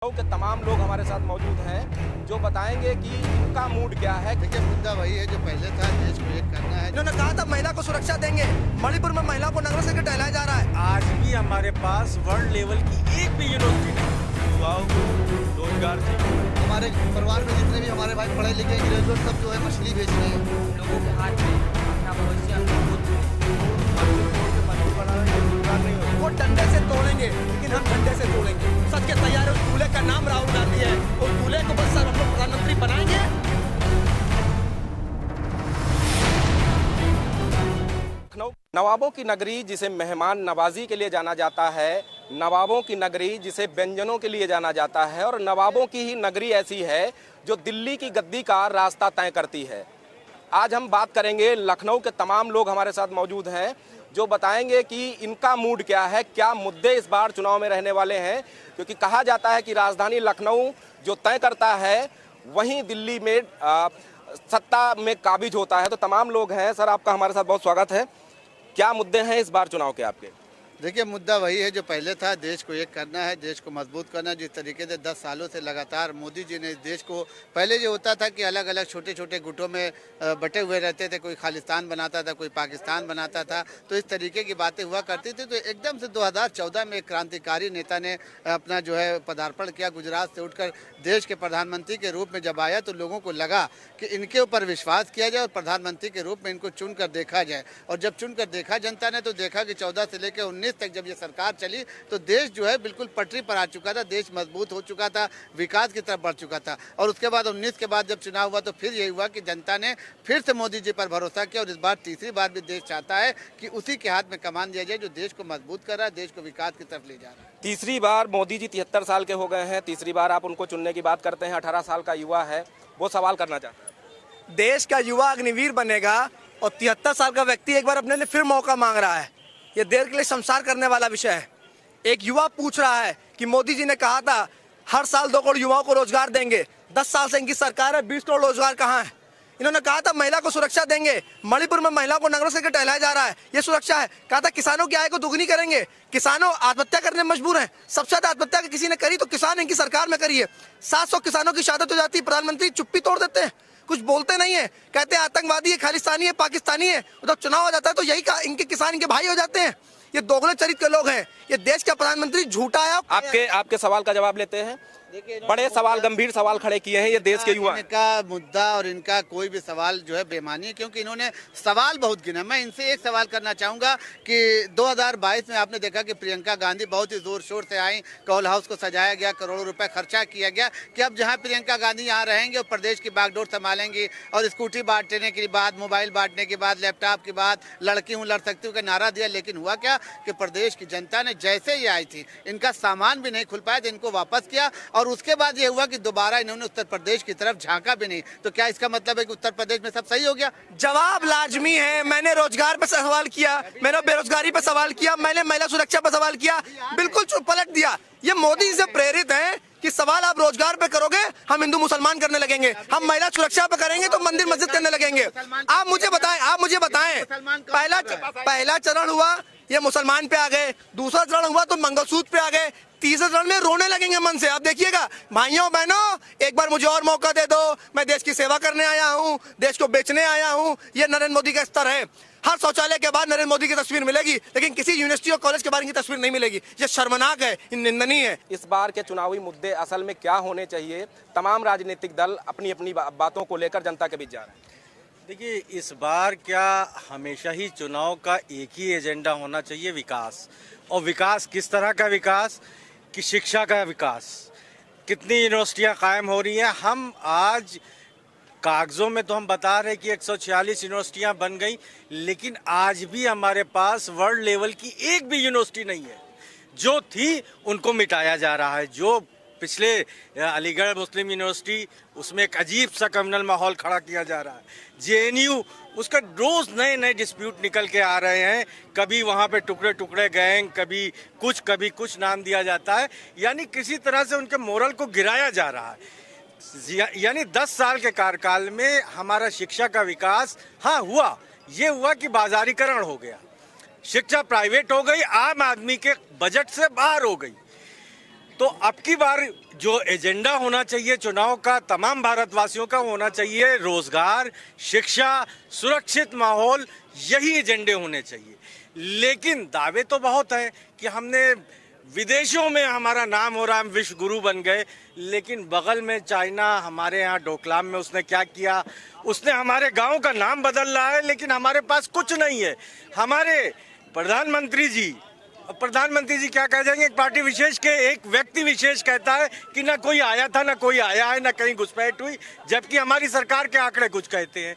के तमाम लोग हमारे साथ मौजूद हैं जो बताएंगे कि इनका मूड क्या है। देखिए, मुद्दा वही है जो पहले था, देश को एक करना है। इन्होंने कहा था महिला को सुरक्षा देंगे। मणिपुर में महिला को नंगा करके टहलाया जा रहा है। आज भी हमारे पास वर्ल्ड लेवल की एक भी यूनिवर्सिटी नहीं। युवाओं को रोजगार चाहिए। हमारे परिवार में जितने भी हमारे भाई पढ़े लिखे ग्रेजुएट सब जो है मछली बेच रहे हैं। लोगों के हाथ में अपना भविष्य वो डंडे से तोड़ेंगे, लेकिन हम डंडे से तोड़ेंगे। सच के तैयार है। उस दूल्हे का नाम राहुल गांधी है। उस दूल्हे को बस हम लोग प्रधानमंत्री बनाएंगे। लखनऊ नवाबों की नगरी जिसे मेहमान नवाजी के लिए जाना जाता है, नवाबों की नगरी जिसे व्यंजनों के लिए जाना जाता है, और नवाबों की ही नगरी ऐसी है जो दिल्ली की गद्दी का रास्ता तय करती है। आज हम बात करेंगे, लखनऊ के तमाम लोग हमारे साथ मौजूद हैं जो बताएंगे कि इनका मूड क्या है, क्या मुद्दे इस बार चुनाव में रहने वाले हैं। क्योंकि कहा जाता है कि राजधानी लखनऊ जो तय करता है वहीं दिल्ली में सत्ता में काबिज होता है। तो तमाम लोग हैं। सर, आपका हमारे साथ बहुत स्वागत है। क्या मुद्दे हैं इस बार चुनाव के आपके? देखिए, मुद्दा वही है जो पहले था, देश को एक करना है, देश को मजबूत करना है। जिस तरीके से 10 सालों से लगातार मोदी जी ने इस देश को, पहले जो होता था कि अलग अलग छोटे छोटे गुटों में बटे हुए रहते थे, कोई खालिस्तान बनाता था, कोई पाकिस्तान बनाता था, तो इस तरीके की बातें हुआ करती थी। तो एकदम से 2014 में एक क्रांतिकारी नेता ने अपना जो है पदार्पण किया। गुजरात से उठकर देश के प्रधानमंत्री के रूप में जब आया तो लोगों को लगा कि इनके ऊपर विश्वास किया जाए और प्रधानमंत्री के रूप में इनको चुन कर देखा जाए। और जब चुन कर देखा जनता ने, तो देखा कि 14 से लेकर 19 तक जब ये सरकार चली तो देश जो है बिल्कुल पटरी पर आ चुका था, देश मजबूत हो चुका था, विकास की तरफ बढ़ चुका था। और उसके बाद 19 के बाद जब चुनाव हुआ तो फिर यही हुआ कि जनता ने फिर से मोदी जी पर भरोसा किया। और इस बार तीसरी बार भी देश चाहता है कि उसी के हाथ में कमान दिया जाए जो देश को मजबूत कर रहा है, देश को विकास की तरफ ले जा रहा है। तीसरी बार मोदी जी 73 साल के हो गए हैं, तीसरी बार आप उनको चुनने की बात करते हैं। 18 साल का युवा है, वो सवाल करना चाहता है। देश का युवा अग्निवीर बनेगा और 73 साल का व्यक्ति एक बार अपने लिए फिर मौका मांग रहा है। ये देर के लिए शमशान करने वाला विषय है। एक युवा पूछ रहा है कि मोदी जी ने कहा था हर साल 2 करोड़ युवाओं को रोजगार देंगे। 10 साल से इनकी सरकार है, 20 करोड़ रोजगार कहाँ है? इन्होंने कहा था महिला को सुरक्षा देंगे। मणिपुर में महिला को नंगा करके टहलाया जा रहा है, ये सुरक्षा है। कहा था किसानों की आय को दुगनी करेंगे। किसानों आत्महत्या करने में मजबूर हैं। सबसे ज्यादा आत्महत्या किसी ने करी तो किसान इनकी सरकार में करी है। 700 किसानों की शहादत हो जाती है, प्रधानमंत्री चुप्पी तोड़ देते हैं, कुछ बोलते नहीं है। कहते हैं आतंकवादी है, खालिस्तानी है, पाकिस्तानी है। जब चुनाव हो जाता है तो यही इनके किसान इनके भाई हो जाते हैं। ये दोगले चरित्र के लोग हैं। ये देश का प्रधानमंत्री झूठा है। आपके सवाल का जवाब लेते हैं। बड़े सवाल, गंभीर सवाल खड़े किए हैं ये देश के युवा। इनका मुद्दा और इनका कोई भी सवाल जो है बेमानी है, क्योंकि इन्होंने सवाल बहुत गिना। मैं इनसे एक सवाल करना चाहूँगा कि 2022 में आपने देखा कि प्रियंका गांधी बहुत ही जोर शोर से आई, कॉल हाउस को सजाया गया, करोड़ों रुपए खर्चा किया गया कि अब जहाँ प्रियंका गांधी यहाँ रहेंगे और प्रदेश की बागडोर संभालेंगी। और स्कूटी बांटने के बाद, मोबाइल बांटने के बाद, लैपटॉप के बाद लड़की हूँ लड़ सकती हूँ का नारा दिया। लेकिन हुआ क्या कि प्रदेश की जनता ने जैसे ही आई थी, इनका सामान भी नहीं खुल पाया तो इनको वापस किया। और उसके बाद ये हुआ कि दोबारा इन्होंने उत्तर प्रदेश की तरफ झांका भी नहीं। तो क्या इसका मतलब है कि उत्तर प्रदेश में सब सही हो गया? जवाब लाजमी है। मैंने रोजगार पे सवाल किया, मैंने बेरोजगारी पे सवाल किया, मैंने महिला सुरक्षा पे सवाल किया, बिल्कुल चुप पलट दिया। ये मोदी से प्रेरित है कि सवाल आप रोजगार पे करोगे हम हिंदू मुसलमान करने लगेंगे, हम महिला सुरक्षा पे करेंगे तो मंदिर मस्जिद करने लगेंगे। आप मुझे बताएं पहला चरण हुआ ये मुसलमान पे आ गए, दूसरा चरण हुआ तो मंगलसूत्र पे आ गए, तीसरे चरण में रोने लगेंगे मन से। आप देखिएगा, भाइयों बहनों एक बार मुझे और मौका दे दो, मैं देश की सेवा करने आया हूँ, देश को बेचने आया हूँ। ये नरेंद्र मोदी का स्तर है। हर शौचालय के बाद नरेंद्र मोदी की तस्वीर मिलेगी, लेकिन किसी यूनिवर्सिटी और कॉलेज के बारे की तस्वीर नहीं मिलेगी। ये शर्मनाक है, निंदनीय है। इस बार के चुनावी मुद्दे असल में क्या होने चाहिए? तमाम राजनीतिक दल अपनी अपनी बातों को लेकर जनता के बीच जा रहे हैं। देखिए, इस बार क्या हमेशा ही चुनाव का एक ही एजेंडा होना चाहिए, विकास। और विकास किस तरह का विकास? कि शिक्षा का विकास। कितनी यूनिवर्सिटियां कायम हो रही हैं। हम आज कागज़ों में तो हम बता रहे हैं कि 146 यूनिवर्सिटियां बन गई, लेकिन आज भी हमारे पास वर्ल्ड लेवल की एक भी यूनिवर्सिटी नहीं है। जो थी उनको मिटाया जा रहा है। जो पिछले अलीगढ़ मुस्लिम यूनिवर्सिटी, उसमें एक अजीब सा कम्युनल माहौल खड़ा किया जा रहा है। जेएनयू, उसका रोज नए नए डिस्प्यूट निकल के आ रहे हैं। कभी वहाँ पे टुकड़े टुकड़े गैंग, कभी कुछ नाम दिया जाता है। यानी किसी तरह से उनके मोरल को गिराया जा रहा है। यानी 10 साल के कार्यकाल में हमारा शिक्षा का विकास हाँ हुआ, ये हुआ कि बाजारीकरण हो गया, शिक्षा प्राइवेट हो गई, आम आदमी के बजट से बाहर हो गई। तो अब की बार जो एजेंडा होना चाहिए चुनाव का तमाम भारतवासियों का होना चाहिए रोजगार, शिक्षा, सुरक्षित माहौल, यही एजेंडे होने चाहिए। लेकिन दावे तो बहुत हैं कि हमने विदेशों में हमारा नाम हो रहा, हम विश्व गुरु बन गए, लेकिन बगल में चाइना हमारे यहाँ डोकलाम में उसने क्या किया, उसने हमारे गांव का नाम बदल रहा है, लेकिन हमारे पास कुछ नहीं है। हमारे प्रधानमंत्री जी क्या कह जाएंगे, एक पार्टी विशेष के एक व्यक्ति विशेष कहता है कि ना कोई आया था, ना कोई आया है, ना कहीं घुसपैठ हुई, जबकि हमारी सरकार के आंकड़े कुछ कहते हैं।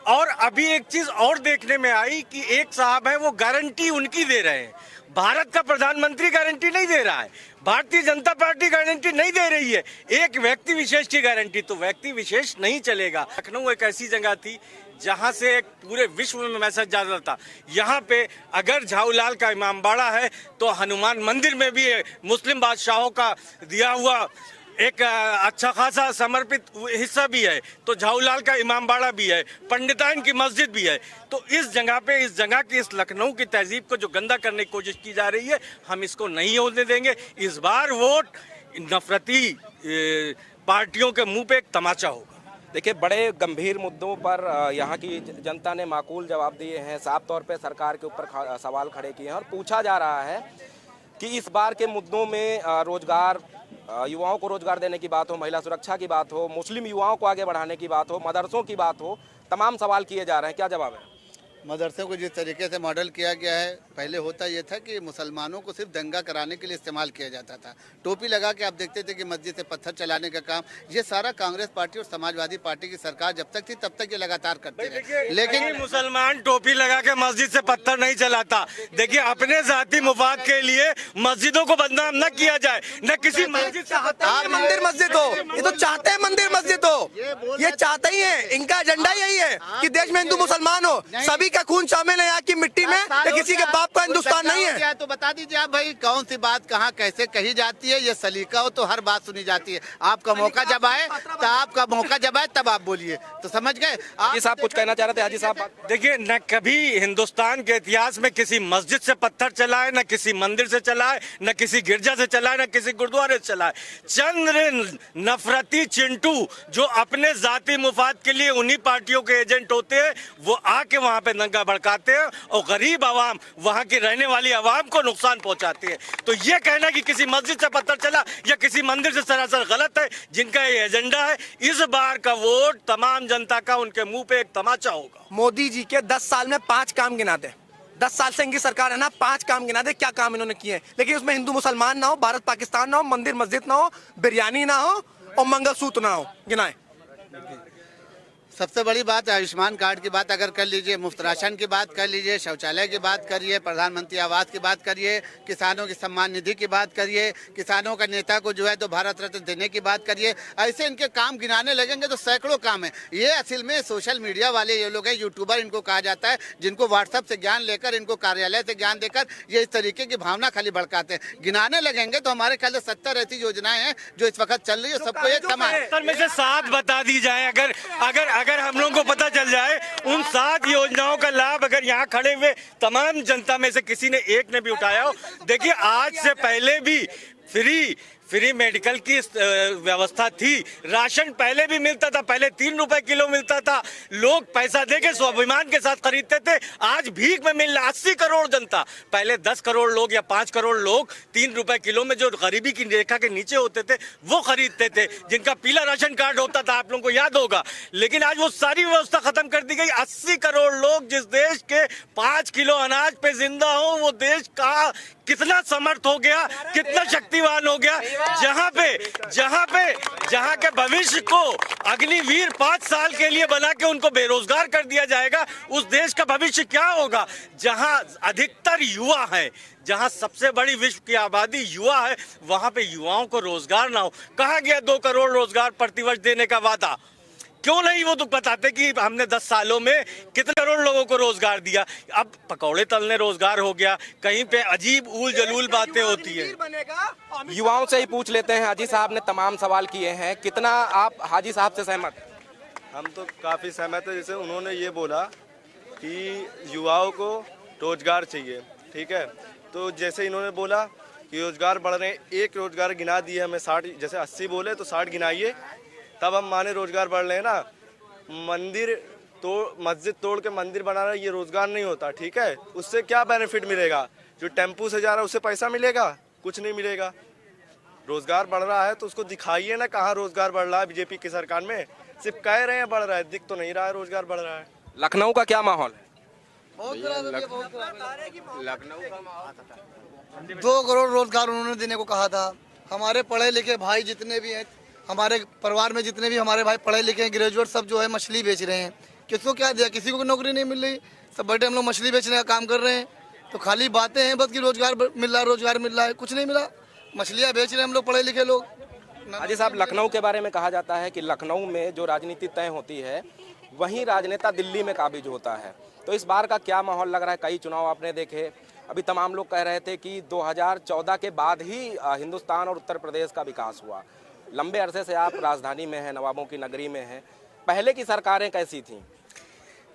और अभी एक चीज और देखने में आई कि एक साहब है वो गारंटी उनकी दे रहे हैं, भारत का प्रधानमंत्री गारंटी नहीं दे रहा है, भारतीय जनता पार्टी गारंटी नहीं दे रही है, एक व्यक्ति विशेष की गारंटी। तो व्यक्ति विशेष नहीं चलेगा। लखनऊ एक ऐसी जगह थी जहां से एक पूरे विश्व में मैसेज जाता था। यहाँ पे अगर झाऊलाल का इमामबाड़ा है तो हनुमान मंदिर में भी मुस्लिम बादशाहों का दिया हुआ एक अच्छा खासा समर्पित हिस्सा भी है, तो झाऊलाल का इमामबाड़ा भी है, पंडिताइन की मस्जिद भी है। तो इस जगह पे, इस जगह की, इस लखनऊ की तहजीब को जो गंदा करने की कोशिश की जा रही है, हम इसको नहीं होने देंगे। इस बार वोट नफरती पार्टियों के मुंह पे एक तमाचा होगा। देखिए, बड़े गंभीर मुद्दों पर यहाँ की जनता ने माकूल जवाब दिए हैं, साफ तौर पे सरकार के ऊपर सवाल खड़े किए हैं और पूछा जा रहा है कि इस बार के मुद्दों में रोजगार, युवाओं को रोजगार देने की बात हो, महिला सुरक्षा की बात हो, मुस्लिम युवाओं को आगे बढ़ाने की बात हो, मदरसों की बात हो, तमाम सवाल किए जा रहे हैं। क्या जवाब है? मदरसों को जिस तरीके से मॉडल किया गया है, पहले होता ये था कि मुसलमानों को सिर्फ दंगा कराने के लिए इस्तेमाल किया जाता था। टोपी लगा के आप देखते थे कि मस्जिद से पत्थर चलाने का काम, ये सारा कांग्रेस पार्टी और समाजवादी पार्टी की सरकार जब तक थी तब तक ये लगातार करते रहे। लेकिन मुसलमान टोपी लगा के मस्जिद से पत्थर नहीं चलाता। देखिए, अपने जाती मुफाद के लिए मस्जिदों को बदनाम न किया जाए, न किसी मस्जिद से मंदिर मस्जिद हो, ये तो चाहते हैं मंदिर मस्जिद हो, ये चाहते ही है, इनका एजेंडा यही है कि देश में हिंदू मुसलमान हो, सभी का खून शामिल है यहाँ की मिट्टी में, या किसी के बाप का हिंदुस्तान नहीं है। तो बता दीजिए आप भाई, कौन सी बात कहाँ कैसे कही जाती है? ये सलीका हो तो हर बात सुनी जाती है। आपका मौका जब आए तब आप बोलिए, तो समझ गए। हाजी साहब कुछ कहना चाह रहे थे। हाजी साहब, देखिए, न कभी हिंदुस्तान के इतिहास में किसी मस्जिद से पत्थर चला है, न किसी मंदिर से चला है, न किसी गिरजा से चला है, न किसी गुरुद्वारे से चला है। चंद नफरती चिंटू जो अपने जाती मुफाद के लिए उन्हीं पार्टियों के एजेंट होते हैं, वो आके वहां पे दंगा भड़काते हैं और गरीब आवाम, वहां की रहने वाली आवाम को नुकसान पहुंचाते हैं। तो ये कहना कि किसी मस्जिद से पत्थर चला या किसी मंदिर से सरासर गलत है। जिनका ये एजेंडा है, इस बार का वोट तमाम जनता का उनके मुंह पे एक तमाचा होगा। मोदी जी के 10 साल में 5 काम गिना दे। 10 साल से इनकी सरकार है ना, 5 काम गिना दे, क्या काम इन्होंने किए। लेकिन उसमें हिंदू मुसलमान ना हो, भारत पाकिस्तान ना हो, मंदिर मस्जिद ना हो, बिरयानी ना हो और मंगलसूत्र ना हो, गिनाए। सबसे बड़ी बात आयुष्मान कार्ड की बात अगर कर लीजिए, मुफ्त राशन की बात कर लीजिए, शौचालय की बात करिए, प्रधानमंत्री आवास की बात करिए, किसानों की सम्मान निधि की बात करिए, किसानों का नेता को जो है तो भारत रत्न देने की बात करिए। ऐसे इनके काम गिनाने लगेंगे तो सैकड़ों काम है। ये असल में सोशल मीडिया वाले ये लोग हैं, यूट्यूबर इनको कहा जाता है, जिनको व्हाट्सएप से ज्ञान लेकर, इनको कार्यालय से ज्ञान देकर ये इस तरीके की भावना खाली भड़काते हैं। गिनाने लगेंगे तो हमारे ख्याल से 70 ऐसी योजनाएं हैं जो इस वक्त चल रही है, सबको एक समान में से 7 बता दी जाए। अगर हम लोगों को पता चल जाए उन 7 योजनाओं का लाभ अगर यहाँ खड़े हुए तमाम जनता में से किसी ने एक ने भी उठाया हो। देखिए, आज से पहले भी फ्री मेडिकल की व्यवस्था थी, राशन पहले भी मिलता था, पहले 3 रुपए किलो मिलता था, लोग पैसा देके स्वाभिमान के साथ खरीदते थे। आज भीख में मिल रहा 80 करोड़ जनता, पहले 10 करोड़ लोग या 5 करोड़ लोग 3 रुपए किलो में जो गरीबी की रेखा के नीचे होते थे वो खरीदते थे, जिनका पीला राशन कार्ड होता था, आप लोगों को याद होगा। लेकिन आज वो सारी व्यवस्था खत्म कर दी गई। 80 करोड़ लोग जिस देश के 5 किलो अनाज पे जिंदा हो, वो देश का कितना समर्थ हो गया, कितना शक्तिवान हो गया। जहां के भविष्य को अग्निवीर 5 साल के लिए बना के उनको बेरोजगार कर दिया जाएगा, उस देश का भविष्य क्या होगा? जहां अधिकतर युवा है, जहां सबसे बड़ी विश्व की आबादी युवा है, वहां पे युवाओं को रोजगार ना हो। कहा गया 2 करोड़ रोजगार प्रतिवर्ष देने का वादा, क्यों नहीं वो तो बताते कि हमने 10 सालों में कितने करोड़ लोगों को रोजगार दिया। अब पकौड़े तलने रोजगार हो गया, कहीं पे अजीब उल जलूल बातें होती है। युवाओं से ही पूछ लेते हैं। हाजी साहब ने तमाम सवाल किए हैं, कितना आप हाजी साहब से सहमत? हम तो काफ़ी सहमत है। जैसे उन्होंने ये बोला कि युवाओं को रोजगार चाहिए, ठीक है, तो जैसे इन्होंने बोला कि रोजगार बढ़ रहे हैं। एक रोजगार गिना दिए हमें 60, जैसे 80 बोले तो 60 गिनाइए, तब हम माने रोजगार बढ़ रहे हैं ना। मस्जिद तोड़ के मंदिर बना रहा है, ये रोजगार नहीं होता, ठीक है। उससे क्या बेनिफिट मिलेगा? जो टेम्पू से जा रहा है उससे पैसा मिलेगा? कुछ नहीं मिलेगा। रोजगार बढ़ रहा है तो उसको दिखाइए ना, कहाँ रोजगार बढ़ रहा है बीजेपी की सरकार में। सिर्फ कह रहे हैं बढ़ रहा है, दिख तो नहीं रहा है रोजगार बढ़ रहा है। लखनऊ का क्या माहौल है? 2 करोड़ रोजगार उन्होंने देने को कहा था। हमारे पढ़े लिखे भाई जितने भी हैं, हमारे परिवार में जितने भी हमारे भाई पढ़े लिखे हैं, ग्रेजुएट, सब जो है मछली बेच रहे हैं। किसको क्या दिया? किसी को नौकरी नहीं मिल रही, सब बैठे हम लोग मछली बेचने का काम कर रहे हैं। तो खाली बातें हैं बस कि रोजगार मिल रहा है, रोजगार मिल रहा है, कुछ नहीं मिला। मछलियाँ बेच रहे हैं हम लोग पढ़े लिखे लोग। हाजी साहब, लखनऊ के बारे में कहा जाता है कि लखनऊ में जो राजनीति तय होती है वहीं राजनेता दिल्ली में काबिज होता है। तो इस बार का क्या माहौल लग रहा है? कई चुनाव आपने देखे, अभी तमाम लोग कह रहे थे कि 2014 के बाद ही हिंदुस्तान और उत्तर प्रदेश का विकास हुआ। लंबे अरसे से आप राजधानी में हैं, नवाबों की नगरी में हैं, पहले की सरकारें कैसी थीं?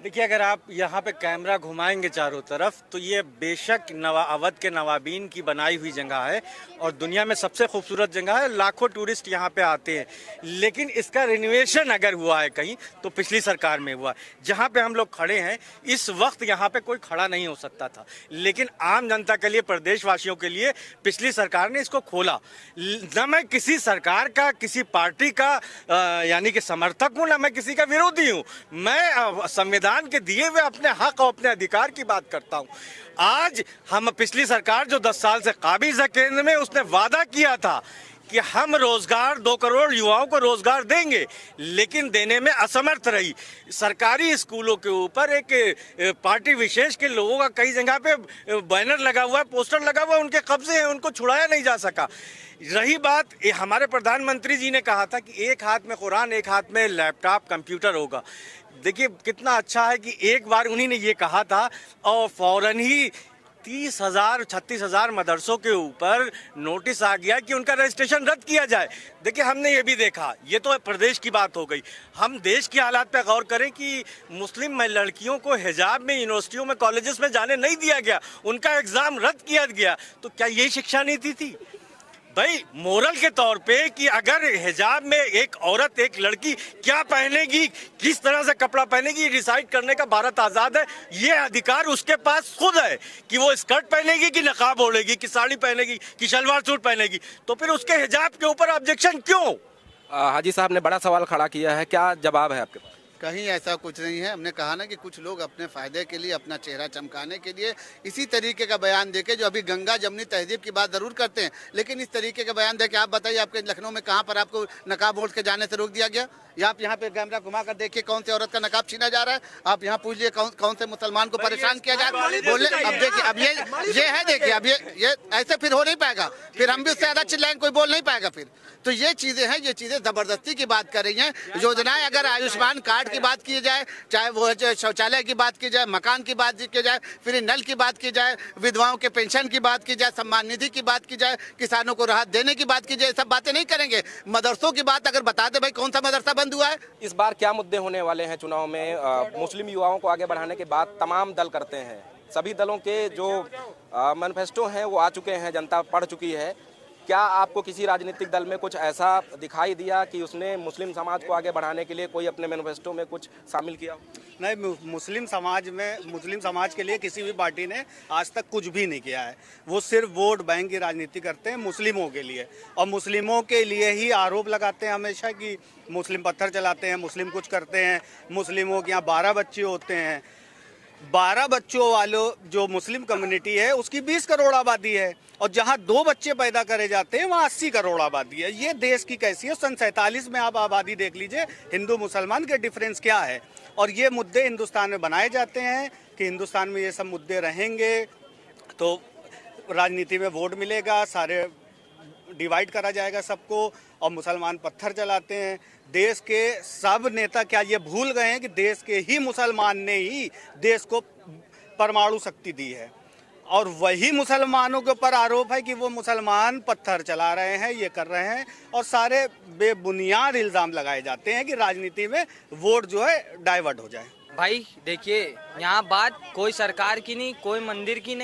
देखिए, अगर आप यहाँ पे कैमरा घुमाएंगे चारों तरफ तो ये बेशक अवध के नवाबीन की बनाई हुई जगह है और दुनिया में सबसे खूबसूरत जगह है। लाखों टूरिस्ट यहाँ पे आते हैं, लेकिन इसका रिनोवेशन अगर हुआ है कहीं तो पिछली सरकार में हुआ। जहाँ पे हम लोग खड़े हैं इस वक्त यहाँ पे कोई खड़ा नहीं हो सकता था, लेकिन आम जनता के लिए, प्रदेशवासियों के लिए पिछली सरकार ने इसको खोला। न मैं किसी सरकार का, किसी पार्टी का यानी कि समर्थक हूँ, न मैं किसी का विरोधी हूँ। मैं संविधान के दिए हुए अपने हक और अपने अधिकार की बात करता हूं। आज हम, पिछली सरकार जो 10 साल से काबिज है केंद्र में, उसने वादा किया था कि हम रोजगार 2 करोड़ युवाओं को रोजगार देंगे, लेकिन देने में असमर्थ रही। सरकारी स्कूलों के ऊपर एक पार्टी विशेष के लोगों का कई जगह पे बैनर लगा हुआ है, पोस्टर लगा हुआ है, उनके कब्जे हैं, उनको छुड़ाया नहीं जा सका। रही बात, हमारे प्रधानमंत्री जी ने कहा था कि एक हाथ में कुरान, एक हाथ में लैपटॉप, कंप्यूटर होगा। देखिए कितना अच्छा है कि एक बार उन्हीं ने ये कहा था और फौरन ही 30,000 36,000 मदरसों के ऊपर नोटिस आ गया कि उनका रजिस्ट्रेशन रद्द किया जाए। देखिए, हमने ये भी देखा, ये तो प्रदेश की बात हो गई। हम देश की हालात पे गौर करें कि मुस्लिम लड़कियों को हिजाब में यूनिवर्सिटियों में, कॉलेजेस में जाने नहीं दिया गया, उनका एग्जाम रद्द किया गया। तो क्या यही शिक्षा नीति थी? भाई, मोरल के तौर पे कि अगर हिजाब में एक औरत, एक लड़की क्या पहनेगी, किस तरह से कपड़ा पहनेगी, डिसाइड करने का भारत आजाद है। ये अधिकार उसके पास खुद है कि वो स्कर्ट पहनेगी कि नकाब ओढ़ेगी, कि साड़ी पहनेगी, कि सलवार सूट पहनेगी। तो फिर उसके हिजाब के ऊपर ऑब्जेक्शन क्यों? हाजी साहब ने बड़ा सवाल खड़ा किया है, क्या जवाब है आपके पास? कहीं ऐसा कुछ नहीं है। हमने कहा ना कि कुछ लोग अपने फायदे के लिए, अपना चेहरा चमकाने के लिए इसी तरीके का बयान देके, जो अभी गंगा जमनी तहजीब की बात जरूर करते हैं, लेकिन इस तरीके का बयान देके आप बताइए, आपके लखनऊ में कहाँ पर आपको नकाब ओढ़ के जाने से रोक दिया गया? या आप यहाँ पे कैमरा घुमा कर देखिए कौन सी औरत का नकाब छीना जा रहा है। आप यहाँ पूछ लिए कौन से मुसलमान को परेशान किया जा रहा है। बोले अब देखिए, अब ये है, देखिए अब ये ऐसे फिर हो नहीं पाएगा, फिर हम भी उससे ज्यादा चिल्लाएंगे, कोई बोल नहीं पाएगा फिर। तो ये चीजें हैं, ये चीजें जबरदस्ती की बात कर रही हैं। योजनाएं, अगर आयुष्मान कार्ड की बात की जाए, चाहे वो शौचालय की बात की जाए, मकान की बात की जाए, फिर नल की बात की जाए, विधवाओं के पेंशन की बात की जाए, सम्मान निधि की बात की जाए, किसानों को राहत देने की बात की जाए, सब बातें नहीं करेंगे। मदरसों की बात अगर बता दे भाई, कौन सा मदरसा बंद हुआ है? इस बार क्या मुद्दे होने वाले हैं चुनाव में? मुस्लिम युवाओं को आगे बढ़ाने की बात तमाम दल करते हैं। सभी दलों के जो मैनिफेस्टो हैं वो आ चुके हैं, जनता पढ़ चुकी है। क्या आपको किसी राजनीतिक दल में कुछ ऐसा दिखाई दिया कि उसने मुस्लिम समाज को आगे बढ़ाने के लिए कोई अपने मैनिफेस्टो में कुछ शामिल किया? नहीं, मुस्लिम समाज के लिए किसी भी पार्टी ने आज तक कुछ भी नहीं किया है। वो सिर्फ वोट बैंक की राजनीति करते हैं मुस्लिमों के लिए, और मुस्लिमों के लिए ही आरोप लगाते हैं हमेशा कि मुस्लिम पत्थर चलाते हैं, मुस्लिम कुछ करते हैं, मुस्लिमों के यहाँ 12 बच्चे होते हैं। 12 बच्चों वालों जो मुस्लिम कम्युनिटी है उसकी 20 करोड़ आबादी है, और जहां 2 बच्चे पैदा करे जाते हैं वहां 80 करोड़ आबादी है। ये देश की कैसी है? सन 47 में आप आबादी देख लीजिए, हिंदू मुसलमान के डिफरेंस क्या है। और ये मुद्दे हिंदुस्तान में बनाए जाते हैं कि हिंदुस्तान में ये सब मुद्दे रहेंगे तो राजनीति में वोट मिलेगा, सारे डिवाइड करा जाएगा सबको, और मुसलमान पत्थर चलाते हैं। देश के सब नेता क्या ये भूल गए हैं कि देश के ही मुसलमान ने ही देश को परमाणु शक्ति दी है, और वही मुसलमानों के ऊपर आरोप है कि वो मुसलमान पत्थर चला रहे हैं, ये कर रहे हैं, और सारे बेबुनियाद इल्ज़ाम लगाए जाते हैं कि राजनीति में वोट जो है डाइवर्ट हो जाए। भाई देखिए, यहाँ बात कोई सरकार की नहीं, कोई मंदिर की नहीं।